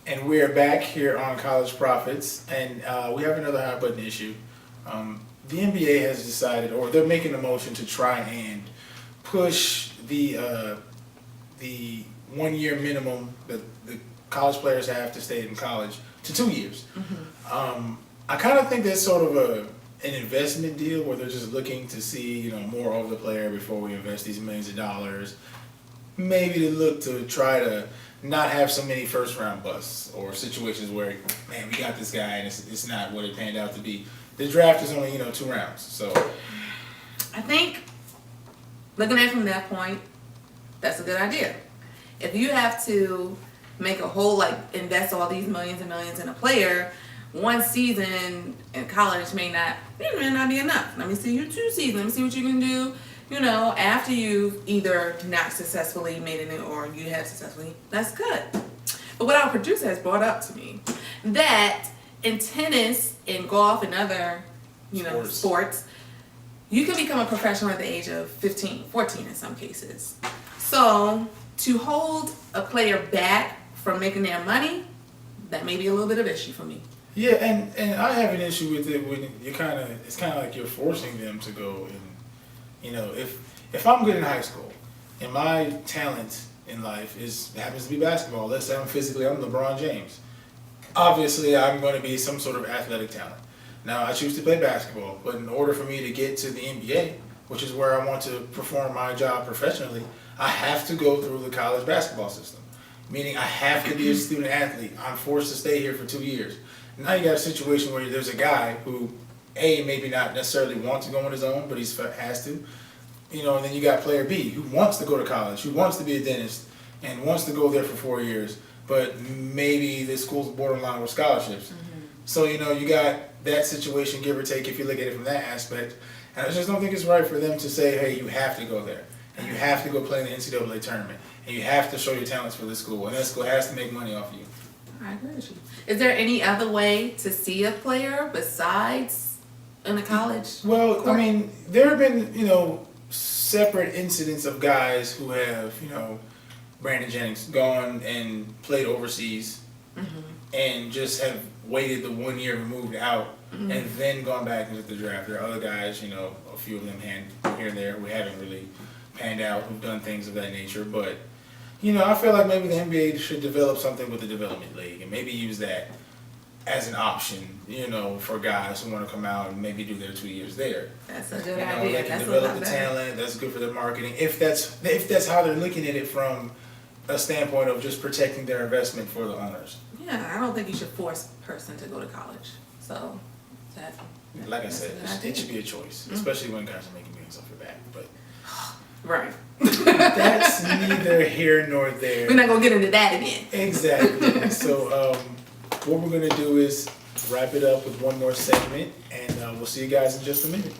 And we're back here on College Profits, and we have another hot button issue. The NBA has decided, or they're making a motion to try and push the 1 year minimum that the college players have to stay in college to 2 years. I kind of think that's sort of an investment deal where they're just looking to see more of the player before we invest these millions of dollars. Maybe to look to try to not have so many first round busts or situations where, man, we got this guy and it's not what it panned out to be. The draft is only 2 rounds, so I think looking at it from that point, that's a good idea. If you have to make a whole invest all these millions and millions in a player, one season in college may not be enough. Let me see you 2 seasons. Let me see what you can do. After you either not successfully made it or you have successfully, that's good. But what our producer has brought up to me, that in tennis, in golf, and other, sports, you can become a professional at the age of 15, 14 in some cases. So to hold a player back from making their money, that may be a little bit of an issue for me. yeah, and I have an issue with it when it's kind of like you're forcing them to go and. If I'm good in high school and my talent in life happens to be basketball, let's say I'm LeBron James. Obviously, I'm going to be some sort of athletic talent. Now, I choose to play basketball, but in order for me to get to the NBA, which is where I want to perform my job professionally, I have to go through the college basketball system. Meaning I have to be a student athlete. I'm forced to stay here for 2 years. Now you got a situation where there's a guy who maybe not necessarily want to go on his own, but he has to. And then you got player B who wants to go to college, who wants to be a dentist, and wants to go there for 4 years, but maybe the school's borderline with scholarships. So, you got that situation, give or take, if you look at it from that aspect. And I just don't think it's right for them to say, hey, you have to go there, and you have to go play in the NCAA tournament, and you have to show your talents for this school, and that school has to make money off you. I agree with you. Is there any other way to see a player besides in the college? Well, I mean, there have been, separate incidents of guys who have, Brandon Jennings gone and played overseas and just have waited the 1 year removed out and then gone back into the draft. There are other guys, a few of them here and there who haven't really panned out, who've done things of that nature. But, I feel like maybe the NBA should develop something with the development league and maybe use that as an option, for guys who want to come out and maybe do their 2 years there. That's a good idea. They can develop the talent. That's good for their marketing. If that's how they're looking at it from a standpoint of just protecting their investment for the owners. Yeah, I don't think you should force a person to go to college. So, like I said, it should be a choice, especially when guys are making millions off your back. But right. That's neither here nor there. We're not gonna get into that again. Exactly. So. What we're going to do is wrap it up with one more segment, and we'll see you guys in just a minute.